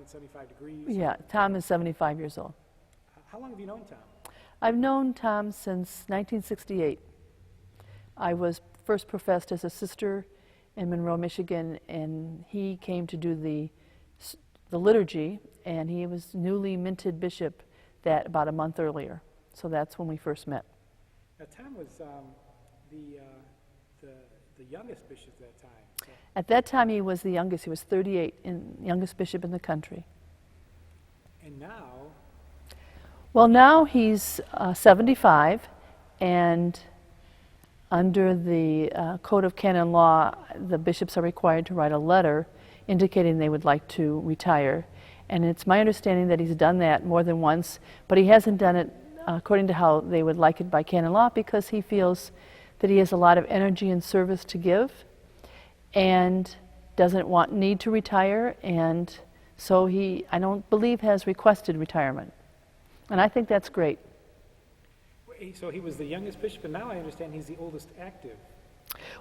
at 75 degrees. Yeah, Tom is 75 years old. How long have you known Tom? I've known Tom since 1968. I was first professed as a sister in Monroe, Michigan, and he came to do the liturgy, and he was newly minted bishop that about a month earlier. So that's when we first met. Now, Tom was the youngest bishop at that time. So. At that time, he was the youngest. He was 38, youngest bishop in the country. And now? Well, now he's 75, and under the Code of Canon Law, the bishops are required to write a letter indicating they would like to retire. And it's my understanding that he's done that more than once, but he hasn't done it according to how they would like it by canon law, because he feels that he has a lot of energy and service to give and doesn't need to retire, and so he, I don't believe, has requested retirement. And I think that's great. So he was the youngest bishop, and now I understand he's the oldest active.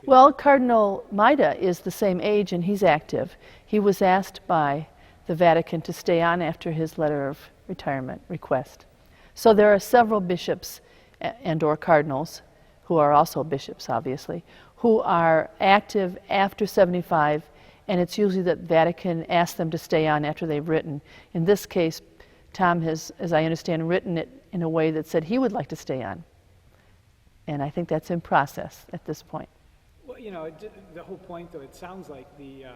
Well, Cardinal Maida is the same age, and he's active. He was asked by the Vatican to stay on after his letter of retirement request. So there are several bishops and/or cardinals, who are also bishops, obviously, who are active after 75, and it's usually that Vatican asks them to stay on after they've written. In this case, Tom has, as I understand, written it in a way that said he would like to stay on. And I think that's in process at this point. Well, you know, the whole point, though, it sounds like the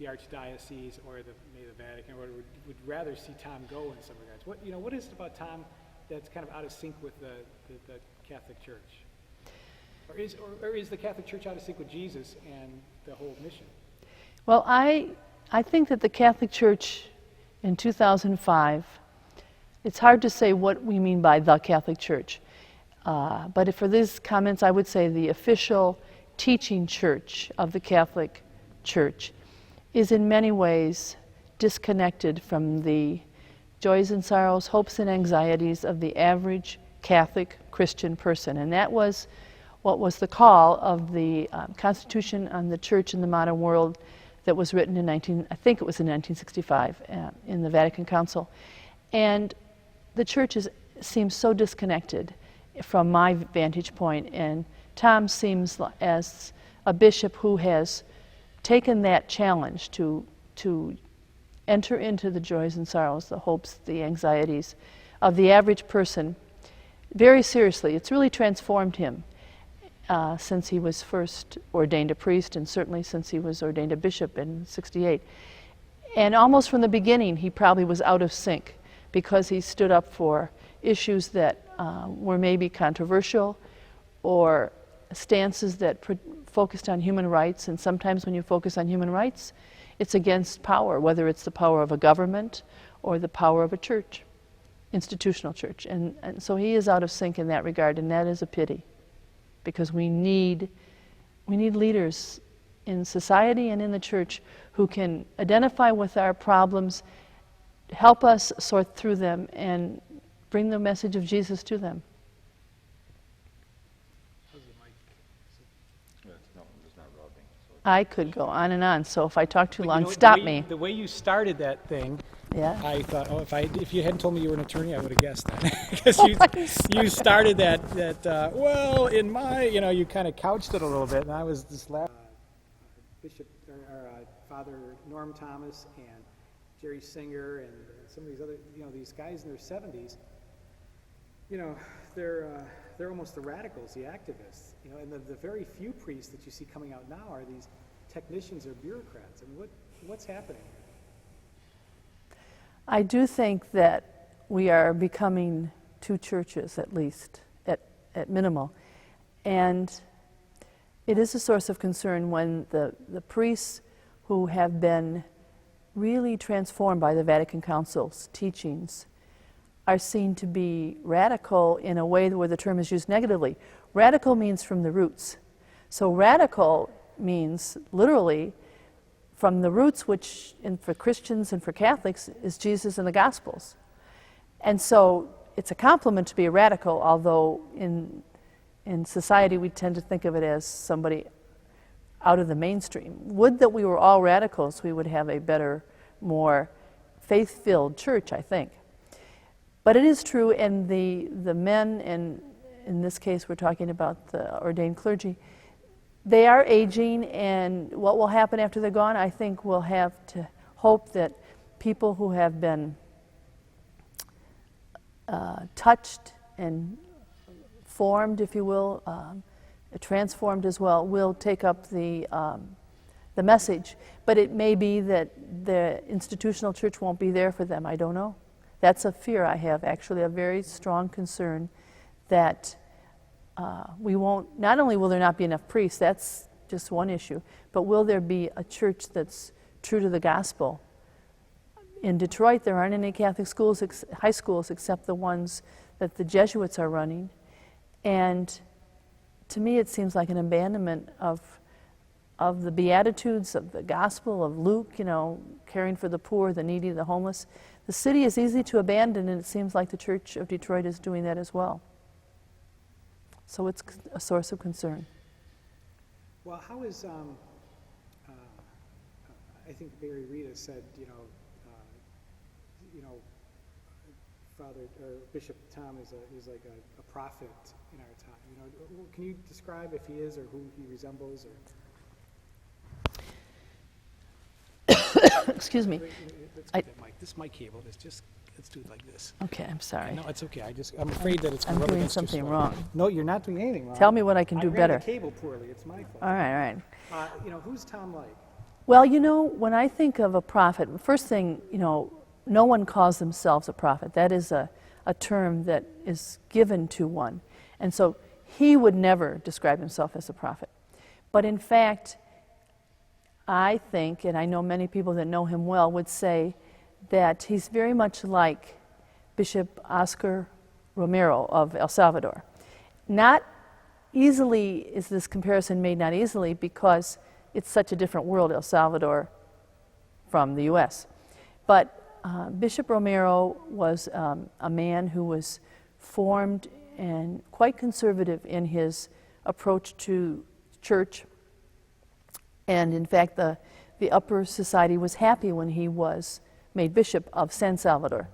Archdiocese or maybe the Vatican or would rather see Tom go in some regards. What is it about Tom that's kind of out of sync with the Catholic Church? Or is the Catholic Church out of sync with Jesus and the whole mission? Well, I think that the Catholic Church in 2005, it's hard to say what we mean by the Catholic Church. But for these comments, I would say the official teaching church of the Catholic Church is in many ways disconnected from the joys and sorrows, hopes and anxieties of the average Catholic Christian person. And that was what was the call of the Constitution on the Church in the Modern World that was written in 1965 in the Vatican Council. And the church seems so disconnected from my vantage point, and Tom seems as a bishop who has taken that challenge to enter into the joys and sorrows, the hopes, the anxieties of the average person very seriously. It's really transformed him since he was first ordained a priest, and certainly since he was ordained a bishop in '68. And almost from the beginning, he probably was out of sync because he stood up for issues that were maybe controversial or stances that focused on human rights. And sometimes when you focus on human rights, it's against power, whether it's the power of a government or the power of a church, institutional church. And so he is out of sync in that regard, and that is a pity, because we need leaders in society and in the church who can identify with our problems, help us sort through them, and bring the message of Jesus to them. I could go on and on, so if I talk too long, stop me. The way you started that thing, yeah. I thought, if you hadn't told me you were an attorney, I would have guessed that. Because you started that well, in my, you kind of couched it a little bit, and I was just laughing. Bishop, or Father Norm Thomas and Jerry Singer and some of these other, these guys in their 70s, they're almost the radicals, the activists, and the very few priests that you see coming out now are these technicians or bureaucrats. I mean, what's happening here? I do think that we are becoming two churches, at least, at minimal. And it is a source of concern when the priests who have been really transformed by the Vatican Council's teachings are seen to be radical in a way where the term is used negatively. Radical means from the roots. So radical means literally from the roots, which for Christians and for Catholics is Jesus and the Gospels. And so it's a compliment to be a radical, although in society we tend to think of it as somebody out of the mainstream. Would that we were all radicals, we would have a better more faith-filled church, I think. But it is true, and the men, and in this case we're talking about the ordained clergy, they are aging, and what will happen after they're gone, I think we'll have to hope that people who have been touched and formed, if you will, transformed as well, will take up the message. But it may be that the institutional church won't be there for them. I don't know. That's a fear I have, actually, a very strong concern that we won't, not only will there not be enough priests, that's just one issue, but will there be a church that's true to the gospel? In Detroit, there aren't any Catholic schools, high schools, except the ones that the Jesuits are running. And to me, it seems like an abandonment of the Beatitudes, of the gospel, of Luke, caring for the poor, the needy, the homeless. The city is easy to abandon, and it seems like the Church of Detroit is doing that as well. So it's a source of concern. Well, how is, I think Barry Rita said, Father or Bishop Tom is like a prophet in our time. Can you describe if he is or who he resembles? Or Excuse me. Let's get that mic. This mic cable is just. Let's do it like this. Okay, I'm sorry. No, it's okay. I'm afraid that it's going I'm to rub doing against your something sweater. wrong. No, you're not doing anything wrong. Tell me what I can do better. I ran the cable poorly. It's my fault. All right. Who's Tom like? Well, when I think of a prophet, first thing, no one calls themselves a prophet. That is a term that is given to one. And so he would never describe himself as a prophet. But in fact, I think, and I know many people that know him well, would say that he's very much like Bishop Oscar Romero of El Salvador. Not easily is this comparison made, not easily, because it's such a different world, El Salvador, from the U.S. But Bishop Romero was a man who was formed and quite conservative in his approach to church. And in fact, the upper society was happy when he was made bishop of San Salvador.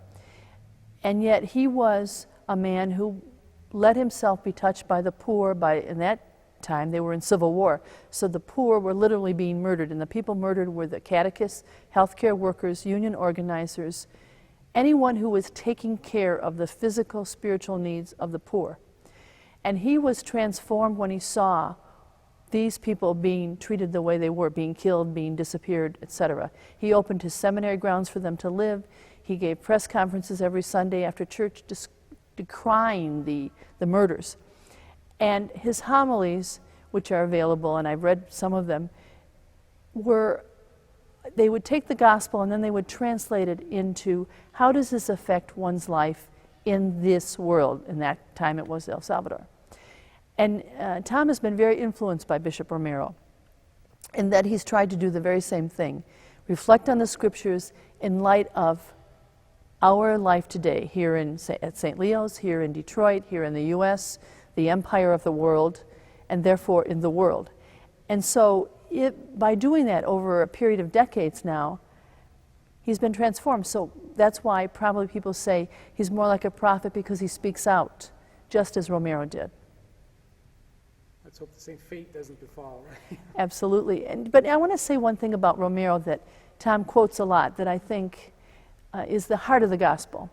And yet he was a man who let himself be touched by the poor. In that time, they were in civil war. So the poor were literally being murdered. And the people murdered were the catechists, healthcare workers, union organizers, anyone who was taking care of the physical, spiritual needs of the poor. And he was transformed when he saw these people being treated the way they were, being killed, being disappeared, etc. He opened his seminary grounds for them to live. He gave press conferences every Sunday after church decrying the murders. And his homilies, which are available, and I've read some of them, they would take the gospel and then they would translate it into how does this affect one's life in this world. In that time it was El Salvador. And Tom has been very influenced by Bishop Romero in that he's tried to do the very same thing. Reflect on the scriptures in light of our life today, here at St. Leo's, here in Detroit, here in the U.S., the empire of the world, and therefore in the world. And so by doing that over a period of decades now, he's been transformed. So that's why probably people say he's more like a prophet because he speaks out, just as Romero did. Let's hope the same fate doesn't befall. Absolutely. But I want to say one thing about Romero that Tom quotes a lot that I think is the heart of the gospel.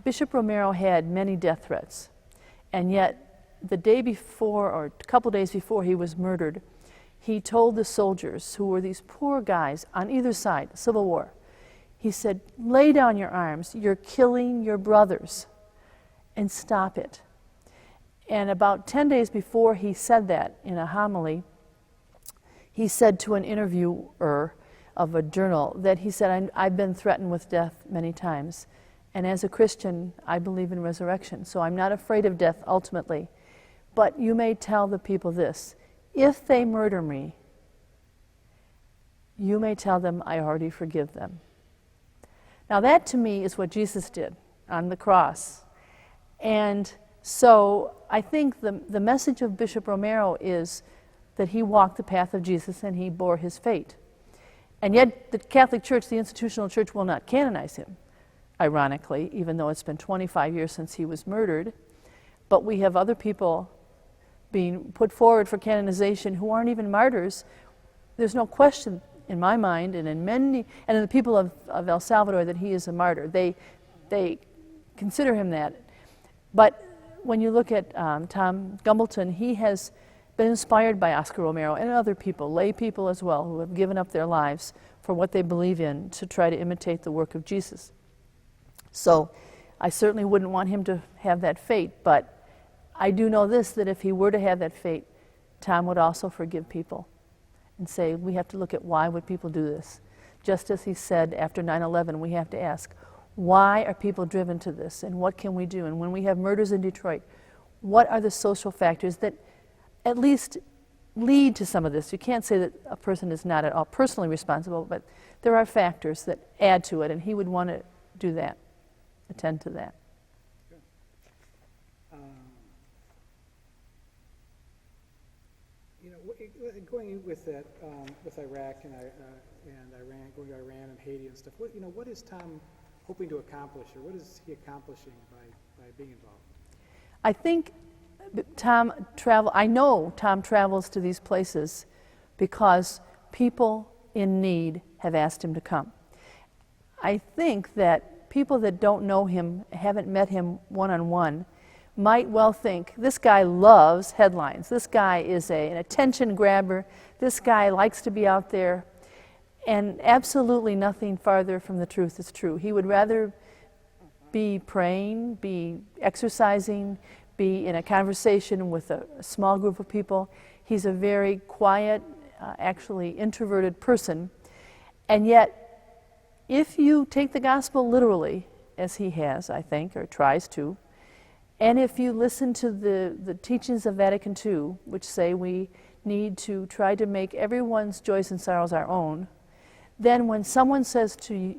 Bishop Romero had many death threats, and yet the day before, or a couple days before he was murdered, he told the soldiers, who were these poor guys on either side, Civil War, he said, lay down your arms, you're killing your brothers, and stop it. And about 10 days before he said that in a homily, he said to an interviewer of a journal that he said, I've been threatened with death many times. And as a Christian, I believe in resurrection. So I'm not afraid of death ultimately. But you may tell the people this, if they murder me, you may tell them I already forgive them. Now that to me is what Jesus did on the cross. And so I think the message of Bishop Romero is that he walked the path of Jesus and he bore his fate. And yet the Catholic Church, the institutional church, will not canonize him, ironically, even though it's been 25 years since he was murdered. But we have other people being put forward for canonization who aren't even martyrs. There's no question in my mind and in many, and in the people of El Salvador, that he is a martyr. They consider him that. But when you look at Tom Gumbleton, he has been inspired by Oscar Romero and other people, lay people as well, who have given up their lives for what they believe in to try to imitate the work of Jesus. So I certainly wouldn't want him to have that fate, but I do know this, that if he were to have that fate, Tom would also forgive people and say, we have to look at why would people do this. Just as he said after 9/11, we have to ask, why are people driven to this, and what can we do? And when we have murders in Detroit, what are the social factors that at least lead to some of this? You can't say that a person is not at all personally responsible, but there are factors that add to it, and he would want to do that, attend to that. Going with that, with Iraq and Iran, going to Iran and Haiti and stuff. What is Tom hoping to accomplish, or what is he accomplishing by being involved? I think I know Tom travels to these places because people in need have asked him to come. I think that people that don't know him, haven't met him one-on-one, might well think, this guy loves headlines. This guy is an attention grabber. This guy likes to be out there. And absolutely nothing farther from the truth is true. He would rather be praying, be exercising, be in a conversation with a small group of people. He's a very quiet, actually introverted person. And yet, if you take the gospel literally, as he has, I think, or tries to, and if you listen to the teachings of Vatican II, which say we need to try to make everyone's joys and sorrows our own, then when someone says to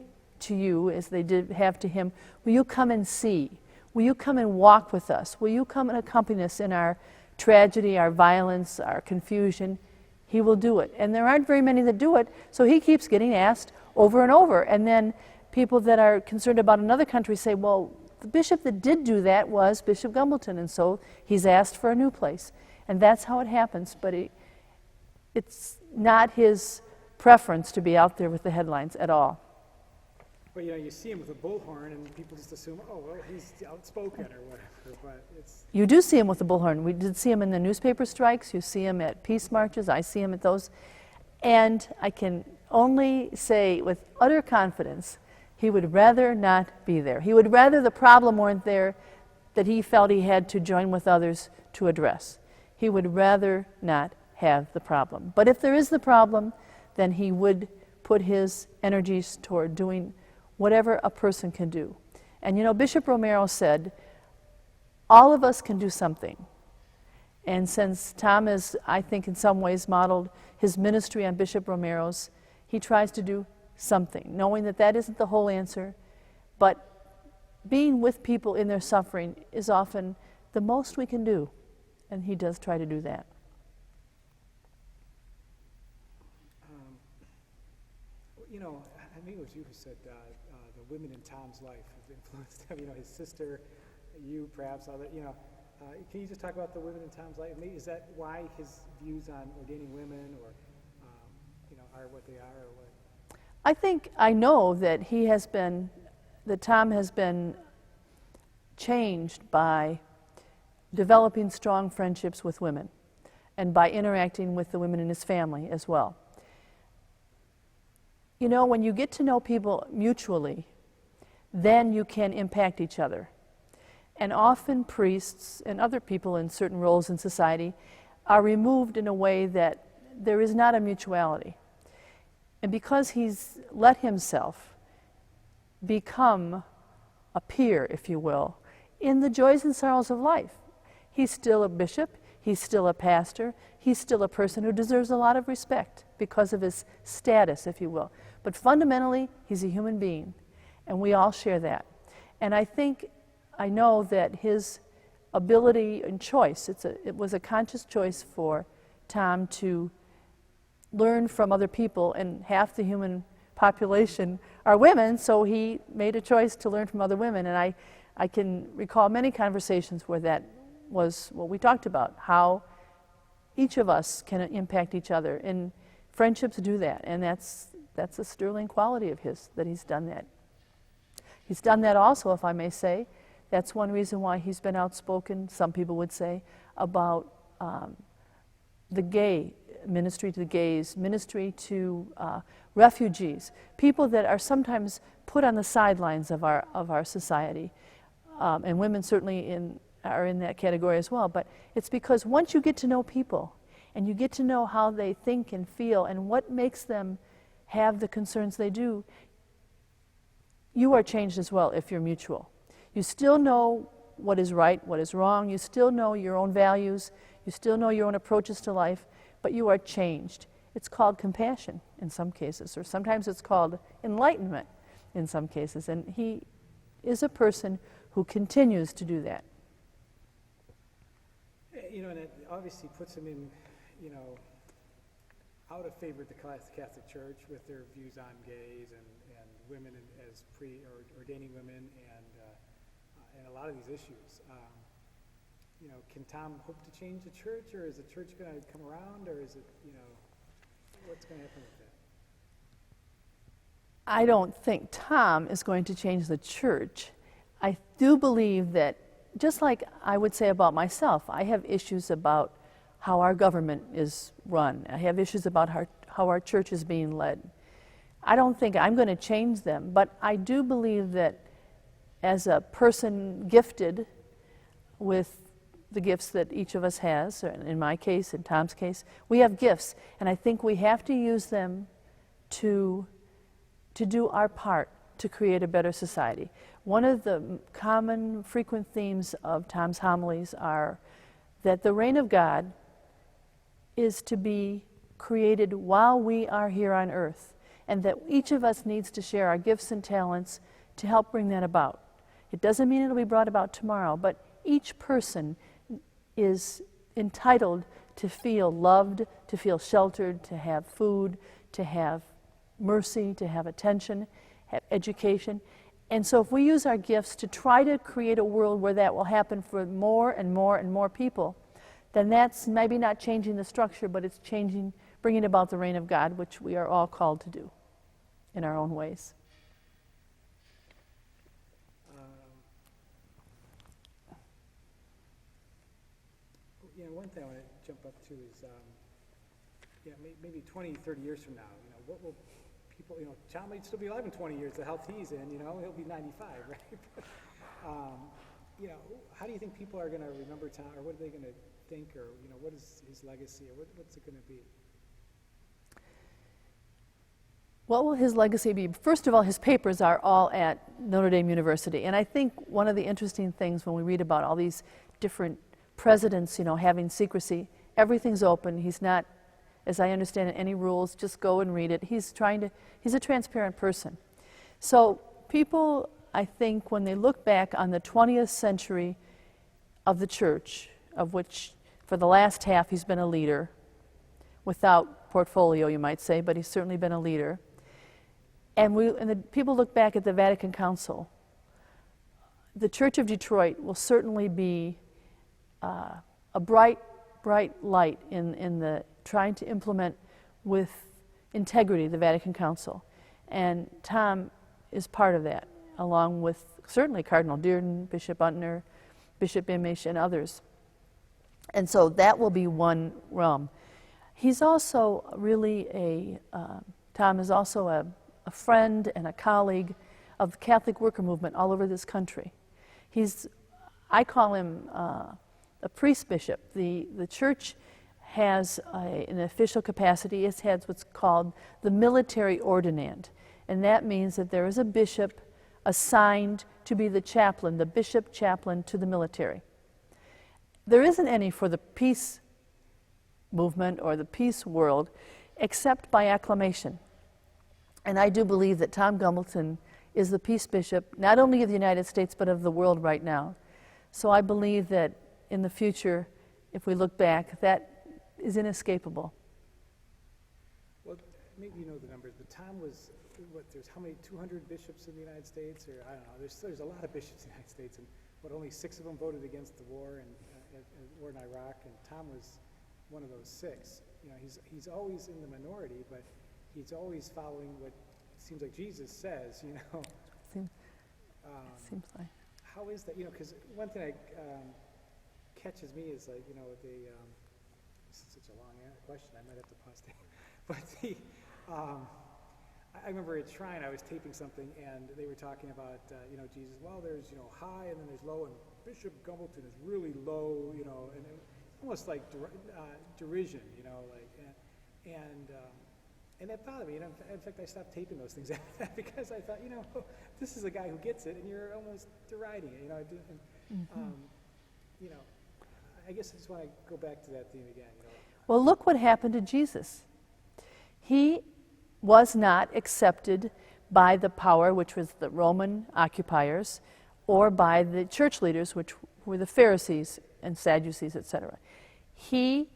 you, as they did have to him, will you come and see? Will you come and walk with us? Will you come and accompany us in our tragedy, our violence, our confusion? He will do it. And there aren't very many that do it, so he keeps getting asked over and over. And then people that are concerned about another country say, well, the bishop that did do that was Bishop Gumbleton, and so he's asked for a new place. And that's how it happens, but it's not his preference to be out there with the headlines at all. Well, you see him with a bullhorn, and people just assume, oh, well, he's outspoken or whatever, but it's... You do see him with the bullhorn. We did see him in the newspaper strikes. You see him at peace marches. I see him at those. And I can only say with utter confidence, he would rather not be there. He would rather the problem weren't there that he felt he had to join with others to address. He would rather not have the problem. But if there is the problem, then he would put his energies toward doing whatever a person can do. And Bishop Romero said, all of us can do something. And since Tom has, I think, in some ways modeled his ministry on Bishop Romero's, he tries to do something, knowing that that isn't the whole answer, but being with people in their suffering is often the most we can do, and he does try to do that. I think it was you who said the women in Tom's life have influenced him. His sister, you, perhaps other. Can you just talk about the women in Tom's life? Is that why his views on ordaining women, or are what they are, or what? I know that Tom has been changed by developing strong friendships with women and by interacting with the women in his family as well. When you get to know people mutually, then you can impact each other. And often priests and other people in certain roles in society are removed in a way that there is not a mutuality. And because he's let himself become a peer, if you will, in the joys and sorrows of life, he's still a bishop, he's still a pastor, he's still a person who deserves a lot of respect because of his status, if you will. But fundamentally, he's a human being, and we all share that. And I know that his ability and choice, it was a conscious choice for Tom to learn from other people, and half the human population are women, so he made a choice to learn from other women. And I can recall many conversations where that was what we talked about, how each of us can impact each other. And friendships do that, and that's a sterling quality of his, that he's done that. He's done that also, if I may say. That's one reason why he's been outspoken, some people would say, about the gay, ministry to the gays, ministry to refugees, people that are sometimes put on the sidelines of our society. And women certainly are in that category as well. But it's because once you get to know people, and you get to know how they think and feel and what makes them have the concerns they do, you are changed as well if you're mutual. You still know what is right, what is wrong. You still know your own values. You still know your own approaches to life, but you are changed. It's called compassion in some cases, or sometimes it's called enlightenment in some cases. And he is a person who continues to do that. You know, and it obviously puts him in, out of favor with the Catholic Church with their views on gays and women as ordaining women and a lot of these issues. Can Tom hope to change the church, or is the church going to come around, or is it, what's going to happen with that? I don't think Tom is going to change the church. I do believe that, just like I would say about myself, I have issues about how our government is run. I have issues about how our church is being led. I don't think I'm going to change them, but I do believe that as a person gifted with the gifts that each of us has, in my case, in Tom's case, we have gifts, and I think we have to use them to do our part to create a better society. One of the common, frequent themes of Tom's homilies are that the reign of God is to be created while we are here on earth, and that each of us needs to share our gifts and talents to help bring that about. It doesn't mean it'll be brought about tomorrow, but each person is entitled to feel loved, to feel sheltered, to have food, to have mercy, to have attention, have education. And so if we use our gifts to try to create a world where that will happen for more and more and more people, then that's maybe not changing the structure, but it's bringing about the reign of God, which we are all called to do in our own ways. One thing I want to jump up to is, maybe 20, 30 years from now, what will people, Tom might still be alive in 20 years, the health he's in, he'll be 95, right? How do you think people are going to remember Tom, or what are they going to think, or, what is his legacy, or what's it going to be? What will his legacy be? First of all, his papers are all at Notre Dame University, and I think one of the interesting things when we read about all these different presidents, having secrecy, everything's open. He's not, as I understand it, any rules, just go and read it. He's a transparent person. So people, I think, when they look back on the 20th century of the church, of which for the last half he's been a leader, without portfolio, you might say, but he's certainly been a leader. And the people look back at the Vatican Council. The Church of Detroit will certainly be a bright light in the trying to implement with integrity the Vatican Council. And Tom is part of that, along with certainly Cardinal Dearden, Bishop Untner, Bishop Imish, and others. And so that will be one realm. He's also really Tom is also a friend and a colleague of the Catholic worker movement all over this country. I call him a priest bishop. The church has an official capacity. It has what's called the military ordinand, and that means that there is a bishop assigned to be the chaplain, the bishop chaplain to the military. There isn't any for the peace movement or the peace world except by acclamation. And I do believe that Tom Gumbleton is the peace bishop, not only of the United States, but of the world right now. So I believe that in the future, if we look back, that is inescapable. maybe you know the numbers, but Tom was, what, there's how many, 200 bishops in the United States, or I don't know, there's a lot of bishops in the United States, and what, only 6 of them voted against the war and war in Iraq, and Tom was one of those 6. You know, he's always in the minority, but he's always following what it seems like Jesus says, you know. Seems like. How is that, you know, because one thing catches me is like, you know, this is such a long question, I might have to pause there. But I remember at Shrine, I was taping something, and they were talking about, you know, Jesus, well, there's, you know, high, and then there's low, and Bishop Gumbleton is really low, you know, and almost like derision, you know, like, and that bothered me. And in fact, I stopped taping those things after that because I thought, you know, this is a guy who gets it, and you're almost deriding it, you know. You know, I guess I just want to go back to that theme again, you know. Well, look what happened to Jesus. He was not accepted by the power, which was the Roman occupiers, or by the church leaders, which were the Pharisees and Sadducees, etc. He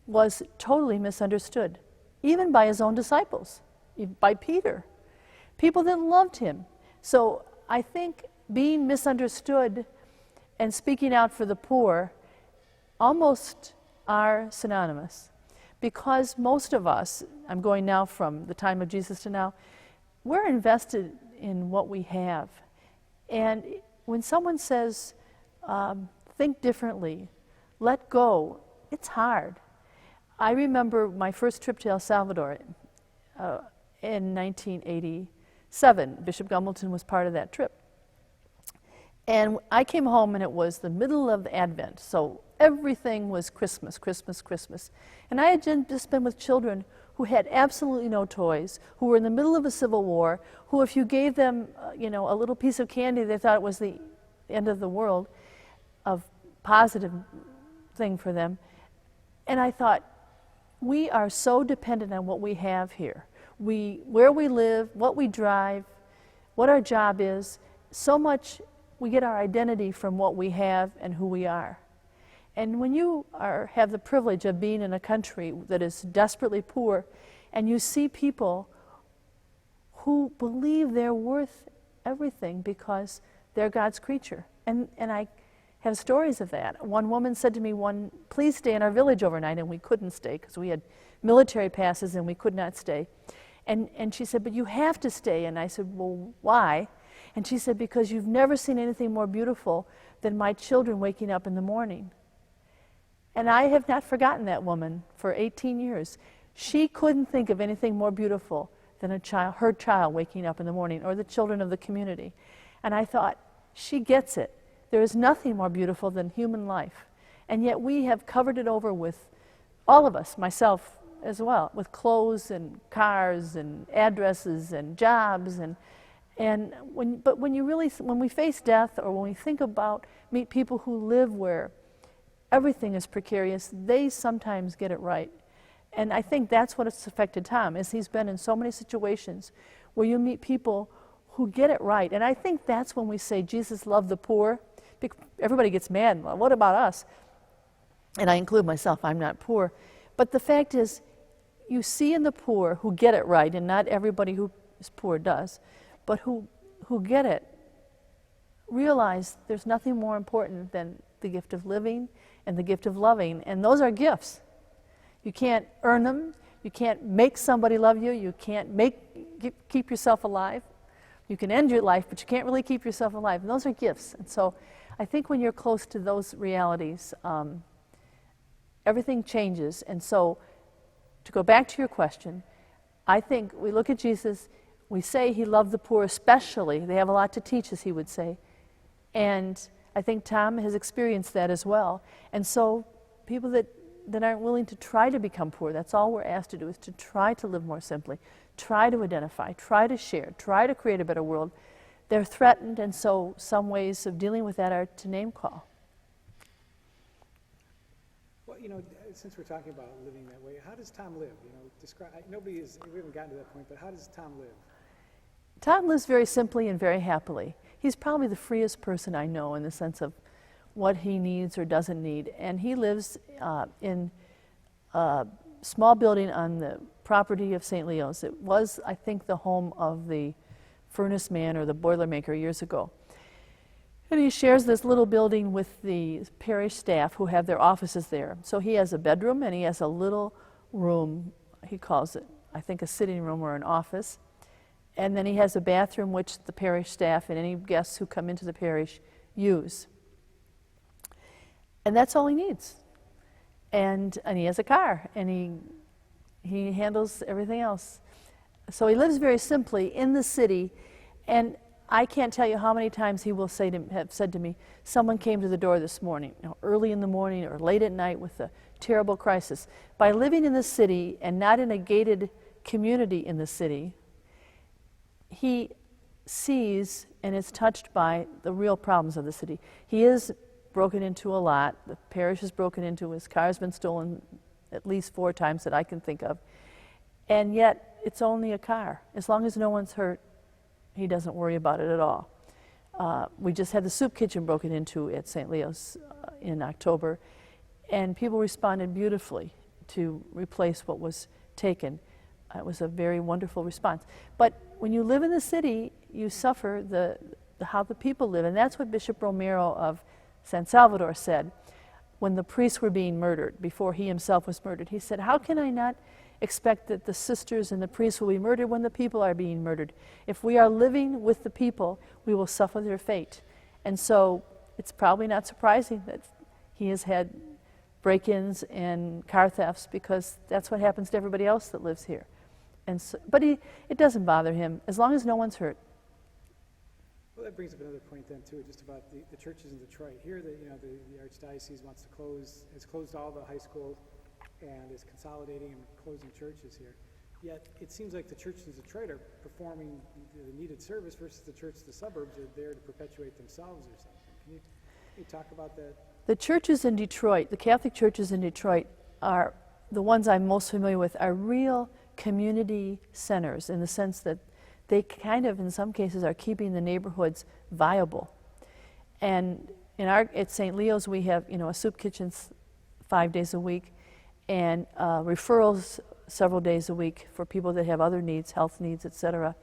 was totally misunderstood, even by his own disciples, by Peter. People that loved him. So I think being misunderstood and speaking out for the poor almost are synonymous. Because most of us, I'm going now from the time of Jesus to now, we're invested in what we have. And when someone says, think differently, let go, it's hard. I remember my first trip to El Salvador in 1987. Bishop Gumbleton was part of that trip. And I came home and it was the middle of Advent, so everything was Christmas, Christmas, Christmas. And I had just been with children who had absolutely no toys, who were in the middle of a civil war, who if you gave them, you know, a little piece of candy, they thought it was the end of the world, a positive thing for them. And I thought, we are so dependent on what we have here. Where we live, what we drive, what our job is, so much we get our identity from what we have and who we are. And when you have the privilege of being in a country that is desperately poor, and you see people who believe they're worth everything because they're God's creature. And I have stories of that. One woman said to me, please stay in our village overnight, and we couldn't stay because we had military passes and we could not stay. And she said, but you have to stay. And I said, well, why? And she said, because you've never seen anything more beautiful than my children waking up in the morning. And I have not forgotten that woman for 18 years. She couldn't think of anything more beautiful than her child waking up in the morning, or the children of the community. And I thought, she gets it. There is nothing more beautiful than human life. And yet we have covered it over with, all of us, myself as well, with clothes and cars and addresses and jobs. But when we face death, or when we meet people who live where everything is precarious, they sometimes get it right. And I think that's what has affected Tom, is he's been in so many situations where you meet people who get it right. And I think that's when we say Jesus loved the poor. Everybody gets mad. Well, what about us? And I include myself, I'm not poor. But the fact is, you see in the poor who get it right, and not everybody who is poor does, but who get it, realize there's nothing more important than the gift of living and the gift of loving. And those are gifts. You can't earn them. You can't make somebody love you. You can't keep yourself alive. You can end your life, but you can't really keep yourself alive. And those are gifts. And so I think when you're close to those realities, everything changes. And so to go back to your question, I think we look at Jesus, we say he loved the poor especially. They have a lot to teach, as he would say. And I think Tom has experienced that as well. And so people that aren't willing to try to become poor, that's all we're asked to do, is to try to live more simply, try to identify, try to share, try to create a better world. They're threatened, and so some ways of dealing with that are to name call. Well, you know, since we're talking about living that way, how does Tom live? You know, we haven't gotten to that point, but how does Tom live? Tom lives very simply and very happily. He's probably the freest person I know in the sense of what he needs or doesn't need. And he lives in a small building on the property of St. Leo's. It was, I think, the home of the furnace man or the boilermaker years ago. And he shares this little building with the parish staff who have their offices there. So he has a bedroom and he has a little room, he calls it, I think, a sitting room or an office. And then he has a bathroom which the parish staff and any guests who come into the parish use. And that's all he needs. And he has a car, and he handles everything else. So he lives very simply in the city, and I can't tell you how many times he will have said to me, someone came to the door this morning, early in the morning or late at night with a terrible crisis. By living in the city and not in a gated community in the city, he sees and is touched by the real problems of the city. He is broken into a lot. The parish is broken into. His car's been stolen at least 4 times that I can think of. And yet, it's only a car. As long as no one's hurt, he doesn't worry about it at all. We just had the soup kitchen broken into at St. Leo's in October, and people responded beautifully to replace what was taken. It was a very wonderful response. But when you live in the city, you suffer how the people live, and that's what Bishop Romero of San Salvador said when the priests were being murdered, before he himself was murdered. He said, how can I not expect that the sisters and the priests will be murdered when the people are being murdered? If we are living with the people, we will suffer their fate. And so it's probably not surprising that he has had break-ins and car thefts, because that's what happens to everybody else that lives here. And so, but it doesn't bother him, as long as no one's hurt. Well, that brings up another point then too, just about the churches in Detroit. Here, the Archdiocese wants to has closed all the high school and is consolidating and closing churches here. Yet it seems like the churches in Detroit are performing the needed service versus the churches in the suburbs are there to perpetuate themselves or something. Can you talk about that? The churches in Detroit, the Catholic churches in Detroit, are the ones I'm most familiar with, are real community centers in the sense that they kind of, in some cases, are keeping the neighborhoods viable. And at St. Leo's, we have a soup kitchen 5 days a week, and referrals several days a week for people that have other needs, health needs, etc.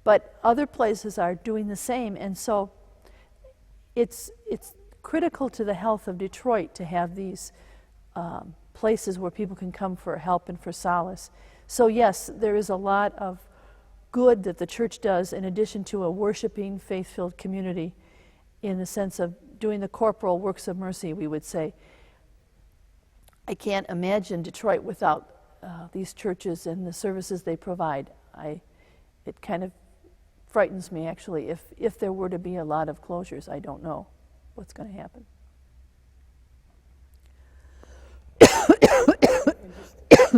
But other places are doing the same, and so it's critical to the health of Detroit to have these places where people can come for help and for solace. So yes, there is a lot of good that the church does in addition to a worshiping, faith-filled community in the sense of doing the corporal works of mercy, we would say. I can't imagine Detroit without these churches and the services they provide. It kind of frightens me, actually. If there were to be a lot of closures, I don't know what's going to happen.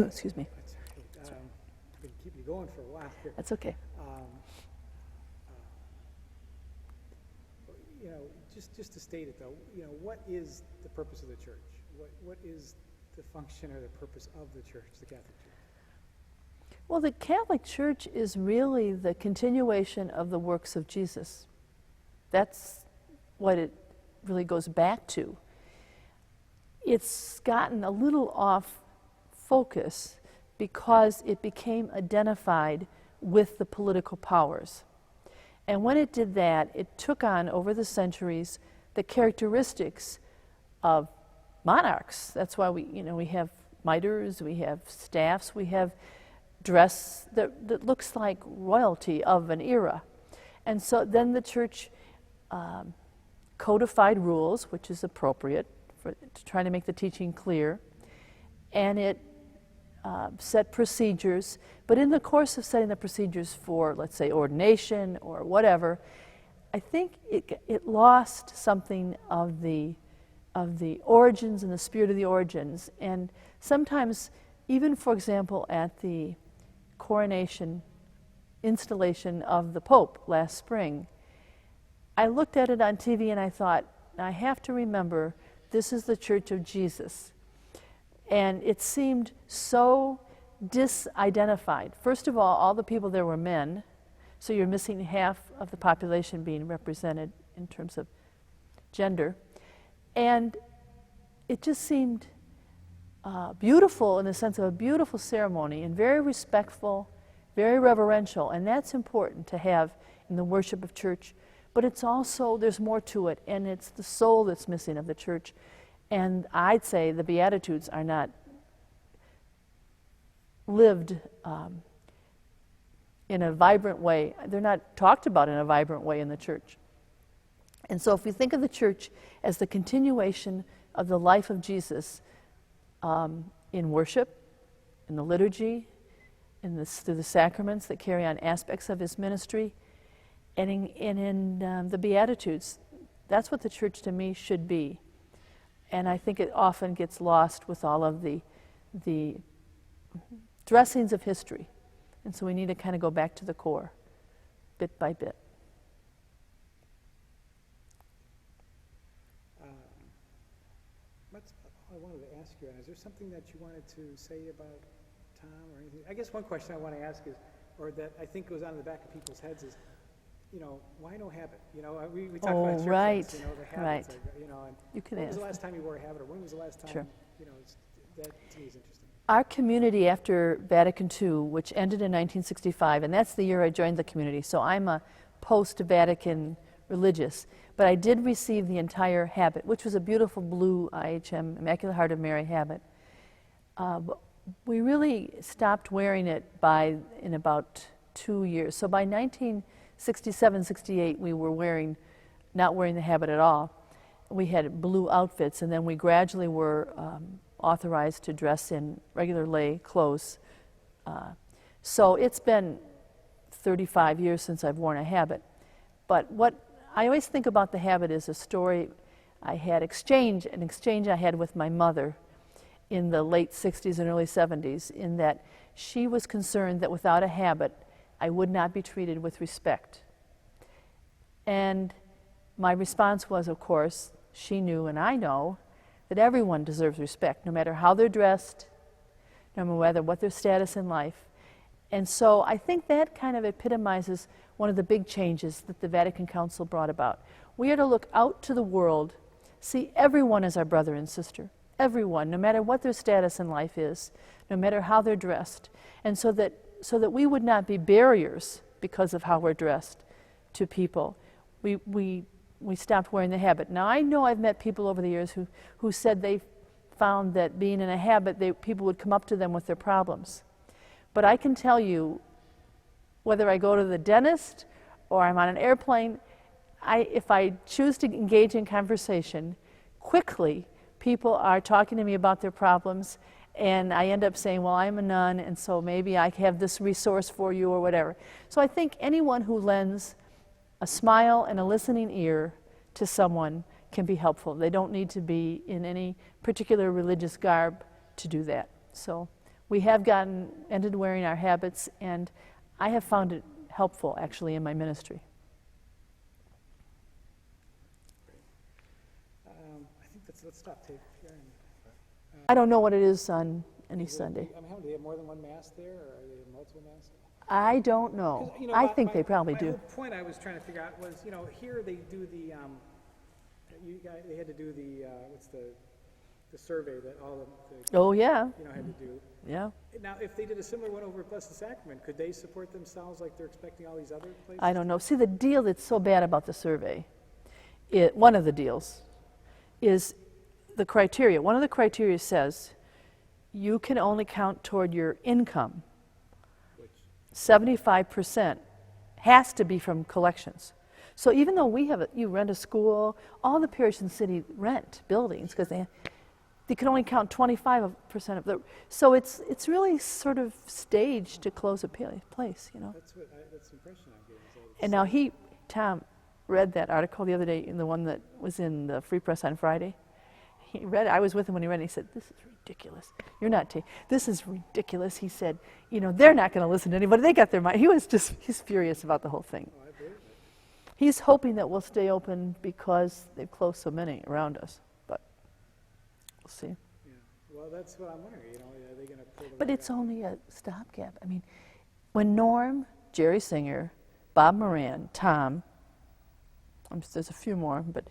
Excuse me. Can keep you going for a while here. That's okay. Just to state it though, what is the purpose of the church? What is the function or the purpose of the church, the Catholic Church? Well, the Catholic Church is really the continuation of the works of Jesus. That's what it really goes back to. It's gotten a little off focus because it became identified with the political powers. And when it did that, it took on, over the centuries, the characteristics of monarchs. That's why we have mitres, we have staffs, we have dress that looks like royalty of an era. And so then the church codified rules, which is appropriate to try to make the teaching clear, and it set procedures. But in the course of setting the procedures for, let's say, ordination or whatever, I think it lost something of the origins and the spirit of the origins. And sometimes, even for example, at the coronation installation of the Pope last spring, I looked at it on TV and I thought, I have to remember this is the Church of Jesus. And it seemed so disidentified. First of all the people there were men, so you're missing half of the population being represented in terms of gender. And it just seemed beautiful in the sense of a beautiful ceremony and very respectful, very reverential, and that's important to have in the worship of church. But it's also, there's more to it, and it's the soul that's missing of the church. And I'd say the Beatitudes are not lived in a vibrant way. They're not talked about in a vibrant way in the church. And so if we think of the church as the continuation of the life of Jesus in worship, in the liturgy, through the sacraments that carry on aspects of his ministry, and in the Beatitudes, that's what the church to me should be. And I think it often gets lost with all of the dressings of history. And so we need to kind of go back to the core, bit by bit. I wanted to ask you, is there something that you wanted to say about Tom or anything? I guess one question I want to ask is, or that I think goes on in the back of people's heads is, why no habit? We talk about church right, things, the habits, right. and You can when was ask. the last time you wore a habit, or when was the last time, Sure. that to me is interesting. Our community after Vatican II, which ended in 1965, and that's the year I joined the community, so I'm a post-Vatican religious, but I did receive the entire habit, which was a beautiful blue IHM, Immaculate Heart of Mary habit. We really stopped wearing it in about 2 years. So by 1967, 68, we were not wearing the habit at all. We had blue outfits, and then we gradually were authorized to dress in regular lay clothes. So it's been 35 years since I've worn a habit. But what I always think about the habit is a story I had, an exchange I had with my mother in the late 60s and early 70s, in that she was concerned that without a habit, I would not be treated with respect. And my response was, of course, she knew and I know that everyone deserves respect, no matter how they're dressed, no matter what their status in life. And so I think that kind of epitomizes one of the big changes that the Vatican Council brought about. We are to look out to the world, see everyone as our brother and sister, everyone, no matter what their status in life is, no matter how they're dressed, and so that we would not be barriers because of how we're dressed to people. We stopped wearing the habit. Now I know I've met people over the years who said they found that being in a habit, people would come up to them with their problems. But I can tell you, whether I go to the dentist or I'm on an airplane, if I choose to engage in conversation, quickly people are talking to me about their problems, and I end up saying, well, I'm a nun, and so maybe I have this resource for you or whatever. So I think anyone who lends a smile and a listening ear to someone can be helpful. They don't need to be in any particular religious garb to do that. So we have ended wearing our habits, and I have found it helpful, actually, in my ministry. I think let's stop tape here. I don't know what it is on any Sunday. Do they have more than one mass there, or are they multiple masses? I don't know. I think they probably do. My whole point I was trying to figure out was, here they do the, they had to do the survey that all of the Oh, yeah. had to do. Yeah. Now, if they did a similar one over at Blessed Sacrament, could they support themselves like they're expecting all these other places? I don't know. See, the deal that's so bad about the survey, one of the deals, is the criteria. One of the criteria says you can only count toward your income. 75% has to be from collections. So even though you rent a school, all the parish in the city rent buildings because they can only count 25% of the. So it's really sort of staged to close a place, That's the impression I'm getting. And now Tom read that article the other day, in the one that was in the Free Press on Friday. He read it. I was with him when he read it. He said, "This is ridiculous. This is ridiculous." He said, "They're not going to listen to anybody. They got their mind." He's furious about the whole thing. Oh, I believe it. He's hoping that we'll stay open because they've closed so many around us, but we'll see. Yeah. Well, that's what I'm wondering. Are they going to pull the But rug it's out? only a stopgap. I mean, when Norm, Jerry Singer, Bob Moran, Tom, there's a few more, but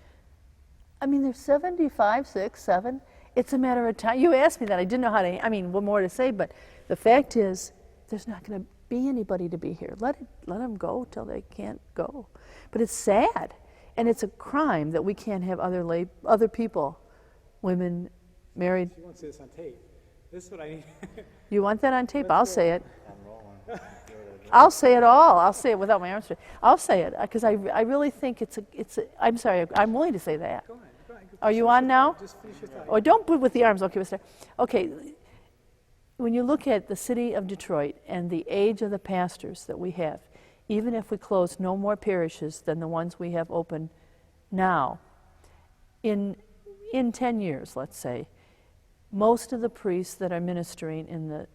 I mean, they're 75, 6, 7. It's a matter of time. You asked me that. I didn't know how to, what more to say, but the fact is, there's not going to be anybody to be here. Let them go till they can't go. But it's sad, and it's a crime that we can't have other people, women, married. She won't say this on tape. This is what I need. You want that on tape? Let's I'll go. say it. I'll say it all. I'll say it without my arms straight. I'll say it because I really think it's a. I'm sorry. I'm willing to say that. Go ahead. Are you on now? Just finish your thought. Or don't put with the arms. Okay, okay. When you look at the city of Detroit and the age of the pastors that we have, even if we close no more parishes than the ones we have open now, in 10 years, let's say, most of the priests that are ministering in the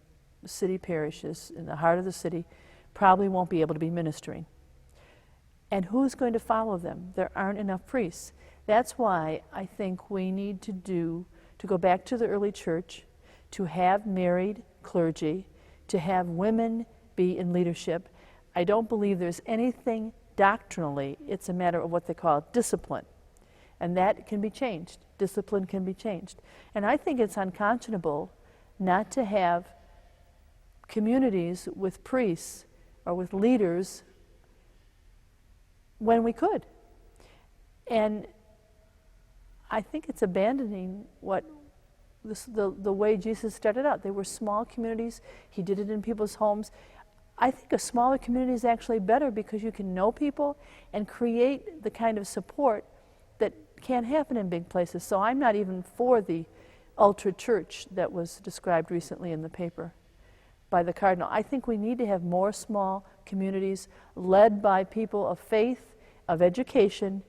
city parishes, in the heart of the city, probably won't be able to be ministering. And who's going to follow them? There aren't enough priests. That's why I think we need to go back to the early church, to have married clergy, to have women be in leadership. I don't believe there's anything doctrinally. It's a matter of what they call discipline. And that can be changed. Discipline can be changed. And I think it's unconscionable not to have communities with priests or with leaders when we could. And I think it's abandoning the way Jesus started out. They were small communities. He did it in people's homes. I think a smaller community is actually better because you can know people and create the kind of support that can't happen in big places. So I'm not even for the ultra church that was described recently in the paper by the cardinal. I think we need to have more small communities led by people of faith, of education,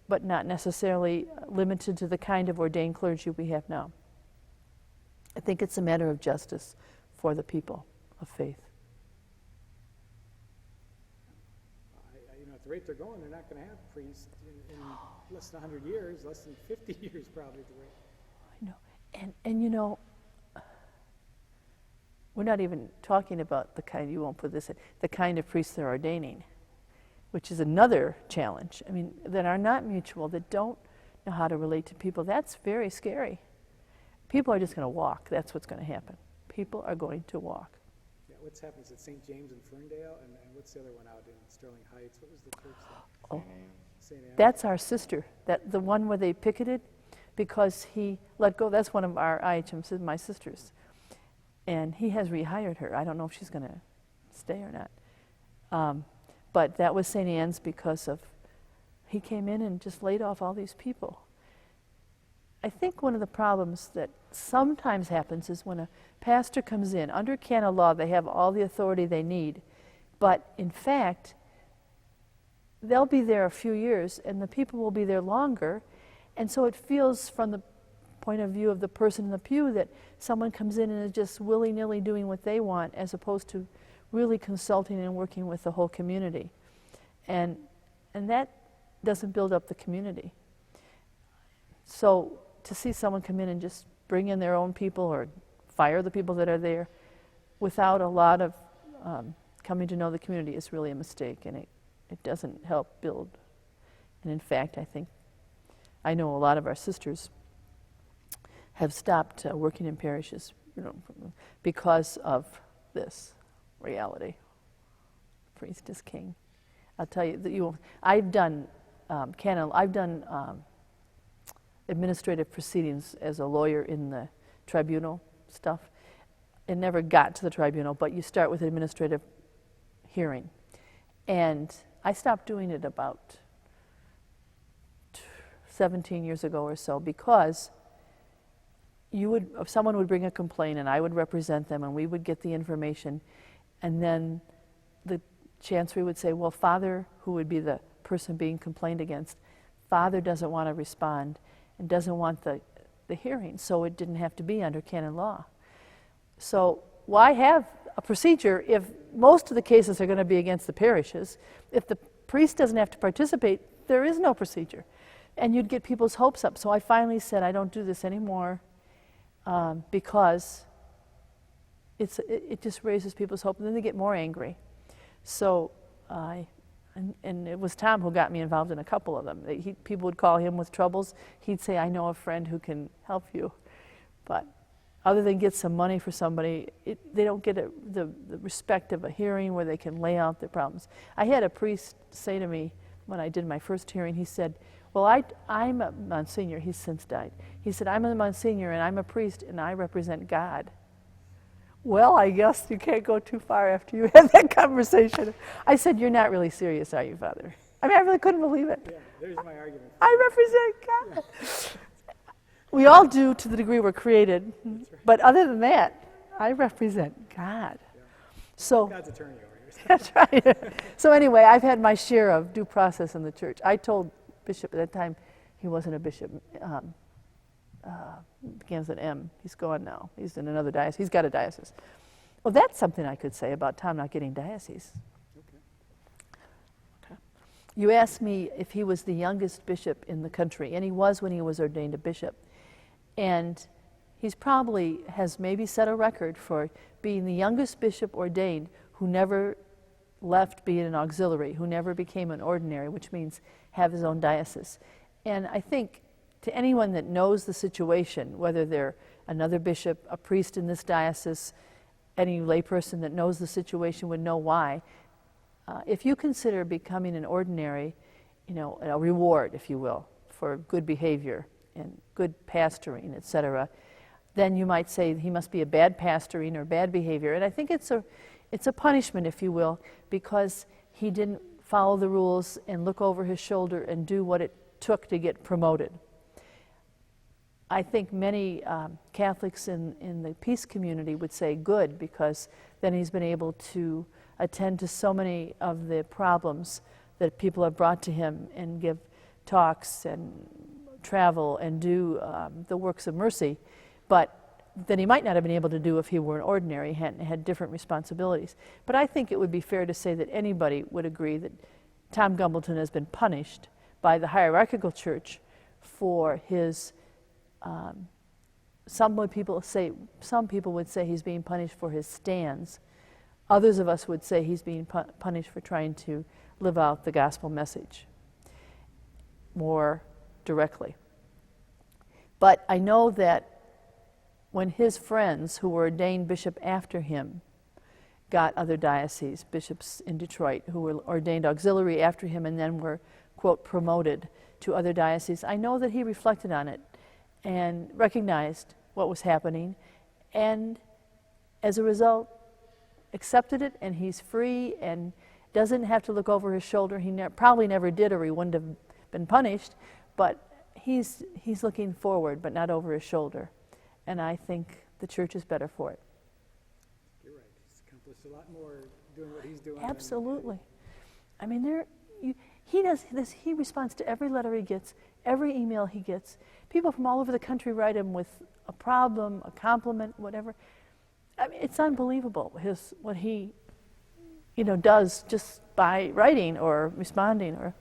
but not necessarily limited to the kind of ordained clergy we have now. I think it's a matter of justice for the people of faith. At the rate they're going, they're not going to have priests in less than 100 years, less than 50 years probably. I know. And we're not even talking about the kind, you won't put this in, the kind of priests they're ordaining, which is another challenge. That are not mutual, that don't know how to relate to people. That's very scary. People are just going to walk. That's what's going to happen. People are going to walk. Yeah, what's happened is at St. James in Ferndale, and what's the other one out in Sterling Heights? What was the church there? Oh, St. Anne? that's our sister. The one where they picketed because he let go. That's one of our IHMs, my sisters. And he has rehired her. I don't know if she's going to stay or not. But that was St. Anne's because he came in and just laid off all these people. I think one of the problems that sometimes happens is when a pastor comes in, under canon law, they have all the authority they need. But in fact, they'll be there a few years and the people will be there longer. And so it feels from the point of view of the person in the pew that someone comes in and is just willy-nilly doing what they want as opposed to really consulting and working with the whole community. And that doesn't build up the community. So to see someone come in and just bring in their own people or fire the people that are there without a lot of coming to know the community is really a mistake, and it doesn't help build. And in fact, I know a lot of our sisters have stopped working in parishes, because of this reality. Priest is king. I'll tell you that I've done administrative proceedings as a lawyer in the tribunal stuff. It never got to the tribunal, but you start with administrative hearing. And I stopped doing it about 17 years ago or so because someone would bring a complaint and I would represent them and we would get the information, and then the chancery would say, well, Father, who would be the person being complained against, Father doesn't want to respond and doesn't want the hearing, so it didn't have to be under canon law. So why have a procedure if most of the cases are going to be against the parishes? If the priest doesn't have to participate, there is no procedure. And you'd get people's hopes up. So I finally said, I don't do this anymore because it just raises people's hope, and then they get more angry. So and it was Tom who got me involved in a couple of them. People would call him with troubles. He'd say, I know a friend who can help you. But other than get some money for somebody, they don't get the respect of a hearing where they can lay out their problems. I had a priest say to me when I did my first hearing, he said, well, I'm a Monsignor, he's since died. He said, I'm a Monsignor and I'm a priest and I represent God. Well, I guess you can't go too far after you had that conversation. I said, you're not really serious, are you, Father? I mean, I really couldn't believe it. Yeah, there's my argument. I represent God. Yeah. We all do to the degree we're created, right. But other than that, I represent God. Yeah. So God's attorney over here. That's right. So anyway, I've had my share of due process in the church. I told Bishop at that time, he wasn't a bishop, begins with M. He's gone now. He's in another diocese. He's got a diocese. Well, that's something I could say about Tom not getting diocese. Okay. You asked me if he was the youngest bishop in the country, and he was when he was ordained a bishop. And he's probably has maybe set a record for being the youngest bishop ordained who never left being an auxiliary, who never became an ordinary, which means have his own diocese. And I think to anyone that knows the situation, whether they're another bishop, a priest in this diocese, any layperson that knows the situation would know why. If you consider becoming an ordinary, a reward, if you will, for good behavior and good pastoring, etc., then you might say he must be a bad pastoring or bad behavior. And I think it's a punishment, if you will, because he didn't follow the rules and look over his shoulder and do what it took to get promoted. I think many Catholics in the peace community would say good, because then he's been able to attend to so many of the problems that people have brought to him and give talks and travel and do the works of mercy, but that he might not have been able to do if he were an ordinary, had different responsibilities. But I think it would be fair to say that anybody would agree that Tom Gumbleton has been punished by the hierarchical church for his, some people would say he's being punished for his stands. Others of us would say he's being punished for trying to live out the gospel message more directly. But I know that when his friends who were ordained bishop after him got other dioceses, bishops in Detroit who were ordained auxiliary after him and then were, quote, promoted to other dioceses, I know that he reflected on it and recognized what was happening, and as a result accepted it, and he's free and doesn't have to look over his shoulder. He probably never did, or he wouldn't have been punished, but he's looking forward but not over his shoulder. And I think the church is better for it. You're right. He's accomplished a lot more doing what he's doing. Absolutely. I mean, he does this. He responds to every letter he gets, every email he gets. People from all over the country write him with a problem, a compliment, whatever. I mean, it's unbelievable what he, does just by writing or responding. Or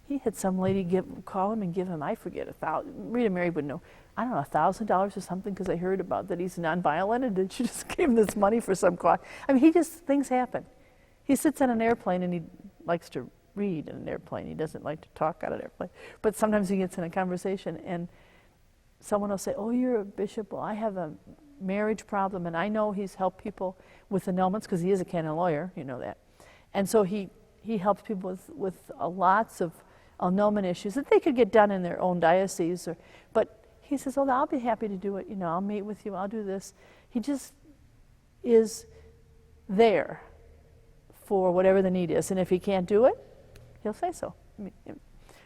he had some lady call him and give him, I forget, Rita Mary would know, I don't know, $1,000 or something, because I heard about that he's nonviolent, and then she just gave him this money for some cause. I mean, things happen. He sits on an airplane and he likes to read in an airplane. He doesn't like to talk on an airplane. But sometimes he gets in a conversation and someone will say, oh, you're a bishop. Well, I have a marriage problem, and I know he's helped people with annulments, because he is a canon lawyer, you know that. And so he helps people with lots of annulment issues that they could get done in their own diocese. But he says, oh, I'll be happy to do it. I'll meet with you. I'll do this. He just is there for whatever the need is. And if he can't do it, he'll say so.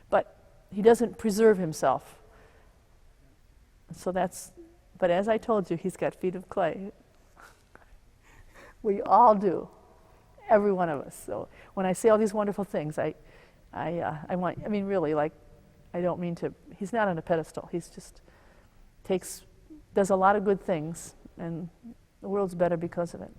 But he doesn't preserve himself. So but as I told you, he's got feet of clay. We all do. Every one of us. So when I say all these wonderful things, I don't mean to, he's not on a pedestal. He's just does a lot of good things, and the world's better because of it.